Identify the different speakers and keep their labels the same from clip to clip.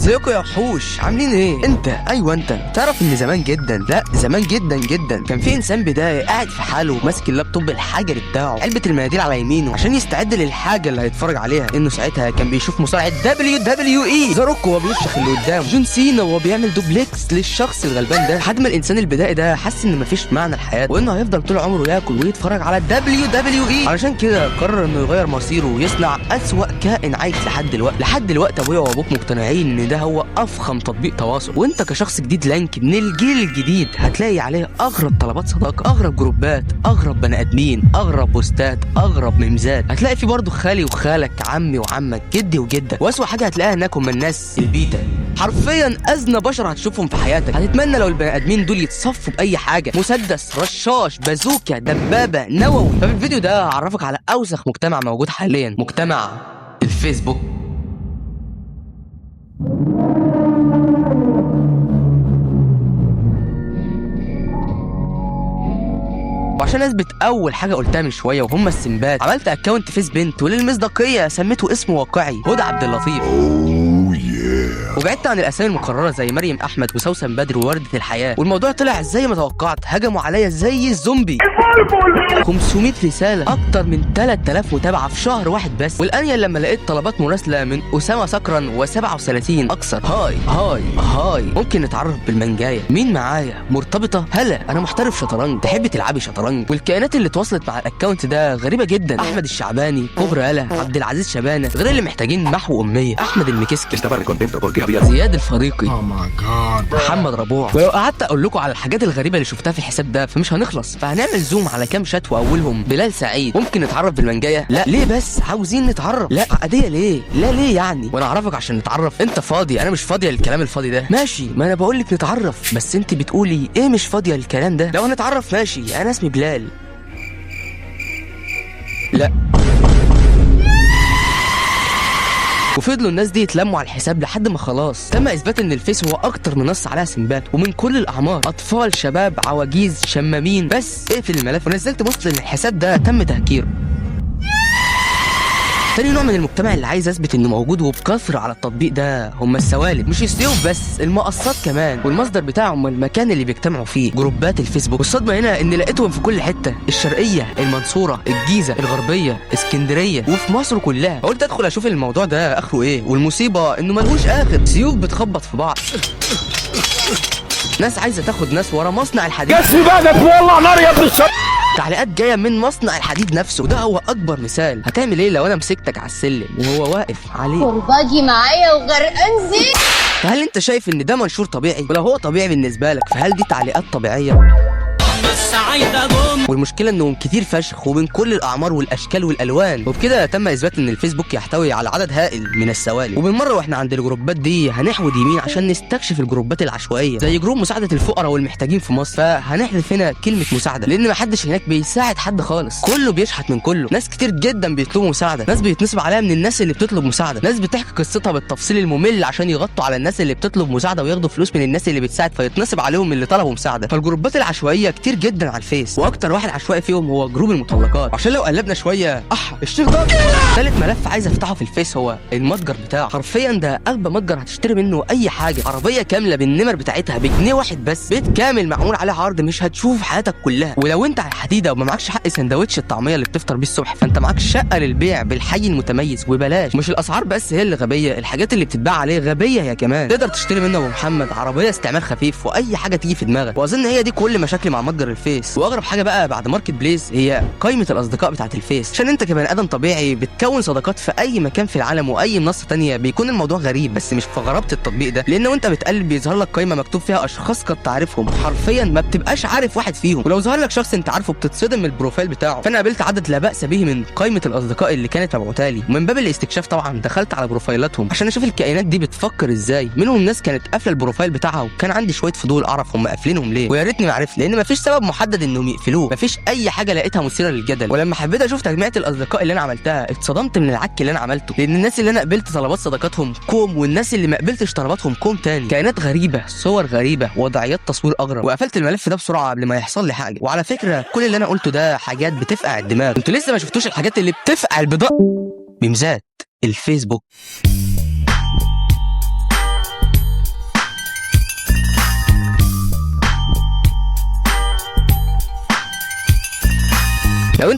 Speaker 1: ازيكم يا وحوش، عاملين ايه؟ انت ايوه انت تعرف ان زمان جدا، لا زمان جدا جدا، كان في انسان بدايه قاعد في حاله ماسك اللابتوب الحجري بتاعه، علبه المناديل على يمينه عشان يستعد للحاجه اللي هيتفرج عليها. انه ساعتها كان بيشوف مصارع WWE، ذا روك وهو بيفشخ اللي قدامه، جون سينا وهو بيعمل دوبليكس للشخص الغلبان ده، لحد ما الانسان البدائي ده حس ان مفيش معنى لحياته وانه هيفضل طول عمره ياكل ويتفرج على WWE. علشان كده قرر انه يغير مصيره ويصنع اسوأ كائن عايش لحد دلوقتي ابويا وابوك مقتنعين ان ده هو افخم تطبيق تواصل، وانت كشخص جديد لانك من الجيل الجديد هتلاقي عليه اغرب طلبات صداقه، اغرب جروبات، اغرب بني ادمين، اغرب بوستات، اغرب ميمزات. هتلاقي في برضه خالي وخالك، عمي وعمك، جدي وجدك، واسوأ حاجه هتلاقيها هناك هم الناس البيتا، حرفيا ازنى بشر هتشوفهم في حياتك. هتتمنى لو البني ادمين دول يتصفوا باي حاجه، مسدس، رشاش، بازوكا، دبابه، نووي. ففي الفيديو ده هعرفك على اوسخ مجتمع موجود حاليا، مجتمع الفيسبوك. وعشان اثبت اول حاجه قلتها من شويه وهم السمبات، عملت اكونت فيس بنت، وللمصداقيه سميته اسم واقعي هدى عبد اللطيف. وبعدت عن الاسامي المكرره زي مريم احمد وسوسن بدر ووردة الحياه، والموضوع طلع زي ما توقعت، هجموا عليا زي الزومبي. 500 رساله، اكتر من 3000 متابعه في شهر واحد بس. والانيل لما لقيت طلبات مراسله من اسامه سكرا و37 اكثر. هاي ممكن نتعرف بالمنجايه؟ مين معايا؟ مرتبطه؟ هلا انا محترف شطرنج، تحبي تلعبي شطرنج؟ والكائنات اللي اتواصلت مع الاكونت ده غريبه جدا، احمد الشعباني، كبرى يالا، عبد العزيز شبانه، غير اللي محتاجين محو اميه، احمد المكسكي، زياد الفريقي، محمد ربوع. ولو قعدت اقول لكم على الحاجات الغريبه اللي شفتها في الحساب ده فمش هنخلص، فهنعمل زوم على كام شات واولهم بلال سعيد. ممكن نتعرف بالمنجايه؟ لا ليه بس؟ عاوزين نتعرف. لا عاديه ليه؟ لا ليه يعني؟ وانا اعرفك عشان نتعرف؟ انت فاضي؟ انا مش فاضيه للكلام الفاضي ده. ماشي، ما انا بقول لك نتعرف، بس انت بتقولي ايه مش فاضيه للكلام ده؟ لو هنتعرف ماشي، انا اسمي بلال. لا. وفضلوا الناس دي يتلموا على الحساب لحد ما خلاص تم اثبات ان الفيس هو اكتر منصه عليها سمبات، ومن كل الاعمار، اطفال، شباب، عواجيز، شمامين. بس اقفل الملف، ونزلت بوست ان الحساب ده تم تهكيره. تاني نوع من المجتمع اللي عايز اثبت انه موجود وبكثره على التطبيق ده هم السوالف، مش السيوف بس، المقصات كمان، والمصدر بتاعهم المكان اللي بيجتمعوا فيه، جروبات الفيسبوك. والصدمه هنا ان لقيتهم في كل حته، الشرقيه، المنصوره، الجيزه، الغربيه، اسكندريه، وفي مصر كلها. قلت ادخل اشوف الموضوع ده اخره ايه، والمصيبه انه ملهوش اخر، سيوف بتخبط في بعض، ناس عايزه تاخد ناس ورا مصنع الحديد.
Speaker 2: جسمي بقى تولع نار يا ابن الشر.
Speaker 1: تعليقات جايه من مصنع الحديد نفسه، وده هو اكبر مثال. هتعمل ايه لو انا مسكتك على السلم وهو واقف عليه
Speaker 3: كرباجي معايا وغرقان زيت؟
Speaker 1: فهل انت شايف ان ده منشور طبيعي؟ ولو هو طبيعي بالنسبه لك فهل دي تعليقات طبيعيه؟ والمشكله انهم كتير فشخ ومن كل الاعمار والاشكال والالوان. وبكده تم اثبات ان الفيسبوك يحتوي على عدد هائل من السوالف. وبالمره واحنا عند الجروبات دي هنحود يمين عشان نستكشف الجروبات العشوائيه زي جروب مساعده الفقراء والمحتاجين في مصر. فهنحذف هنا كلمه مساعده لان ما حدش هناك بيساعد حد خالص، كله بيشحت من كله. ناس كتير جدا بيطلبوا مساعده، ناس بيتنصب عليها من الناس اللي بتطلب مساعده، ناس بتحكي قصتها بالتفصيل الممل عشان يغطوا على الناس اللي بتطلب مساعده وياخدوا فلوس من الناس اللي بتساعد فيتنصب عليهم اللي طلبوا مساعده. فالجروبات العشوائيه كتير جدا على الفيس، واكتر واحد عشوائي فيهم هو جروب المطلقات. عشان لو قلبنا شويه الشيخ ده. ثالث ملف عايز افتحه في الفيس هو المتجر بتاعه. حرفيا ده اغبى متجر هتشتري منه اي حاجه، عربيه كامله بالنمر بتاعتها بجنيه واحد بس، بيت كامل معمول عليه عرض مش هتشوفه في حياتك كلها. ولو انت على الحديده وما معكش حق سندوتش الطعميه اللي بتفطر بيه الصبح فانت معاك شقه للبيع بالحي المتميز وبلاش. مش الاسعار بس هي اللي غبيه، الحاجات اللي بتتباع عليه غبيه يا كمان. تقدر تشتري منه ابو محمد عربيه استعمال خفيف واي حاجه تيجي في دماغك. واظن هي دي كل مشاكلي مع متجر الفيس. واغرب حاجه بقى بعد ماركت بليس هي قائمه الاصدقاء بتاعت الفيس، عشان انت كبني ادم طبيعي بتكون صداقات في اي مكان في العالم واي منصه تانية بيكون الموضوع غريب، بس مش في غرابه التطبيق ده، لان وانت بتقلب بيظهر لك قائمه مكتوب فيها اشخاص قد تعرفهم، حرفيا ما بتبقاش عارف واحد فيهم. ولو ظهر لك شخص انت عارفه بتصدم من البروفايل بتاعه. فانا قابلت عدد لا باس به من قائمه الاصدقاء اللي كانت مبعوته لي، ومن باب الاستكشاف طبعا دخلت على بروفايلاتهم عشان اشوف الكائنات دي بتفكر ازاي. منهم ناس كانت قافله البروفايل بتاعها وكان عندي شويه فضول اعرف هم قافلينهم ليه، ويا ريتني ما عرفت لان مفيش سبب محدد انهم يقفلوه، مفيش اي حاجه لقيتها مثيره للجدل. ولما حبيت اشوف تجميعة الاصدقاء اللي انا عملتها اتصدمت من العك اللي انا عملته، لان الناس اللي انا قبلت طلبات صداقاتهم كوم، والناس اللي ما قبلتش طلباتهم كوم تاني. كائنات غريبه، صور غريبه، وضعيات تصوير اغرب. وقفلت الملف ده بسرعه قبل ما يحصل لي حاجه. وعلى فكره كل اللي انا قلته ده حاجات بتفقع الدماغ، انتوا لسه ما شفتوش الحاجات اللي بتفقع البضاء. ميمزات الفيسبوك.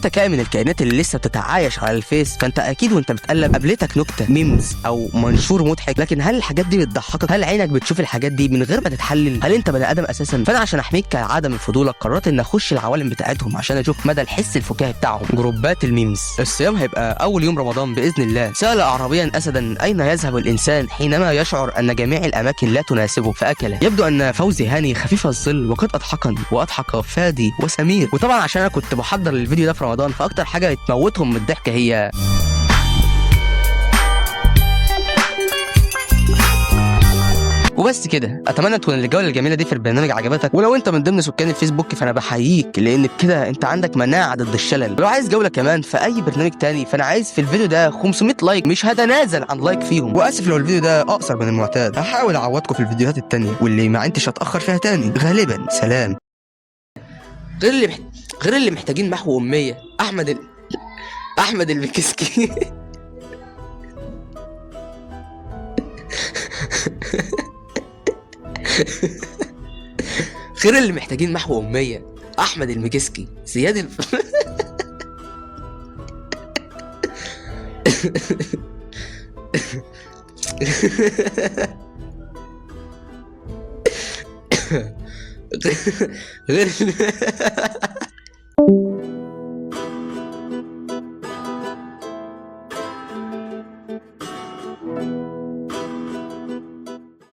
Speaker 1: انت كائن من الكائنات اللي لسه بتتعايش على الفيس، فانت اكيد وانت بتقلب قابلتك نكته ميمز او منشور مضحك، لكن هل الحاجات دي بتضحكك؟ هل عينك بتشوف الحاجات دي من غير ما تتحلل؟ هل انت بني ادم اساسا؟ فانا عشان احميك كالعاده من فضولك قررت ان اخش العوالم بتاعتهم عشان اشوف مدى الحس الفكاهي بتاعهم. جروبات الميمز. الصيام هيبقى اول يوم رمضان باذن الله. سال اعرابيا اسدا اين يذهب الانسان حينما يشعر ان جميع الاماكن لا تناسبه فاكله. يبدو ان فوزي هاني خفيف الظل وقد اضحكني واضحك فادي وسمير. وطبعا عشان انا كنت بحضر الفيديو ده في رمضان، فاكتر حاجه بتموتهم من الضحك هي وبس كده. اتمنى تكون الجوله الجميله دي في البرنامج عجبتك، ولو انت من ضمن سكان الفيسبوك فانا بحييك، لان بكده انت عندك مناعه ضد الشلل. ولو عايز جوله كمان في اي برنامج تاني فانا عايز في الفيديو ده 500 لايك، مش هتنازل عن لايك فيهم. واسف لو الفيديو ده اقصر من المعتاد، هحاول اعوضكم في الفيديوهات التانيه واللي ما عدتش هتاخر فيها تاني غالبا. سلام. غير اللي محتاجين محو اميه. احمد المكسكي. غير اللي محتاجين محو أمية أحمد المكسكي زياد غير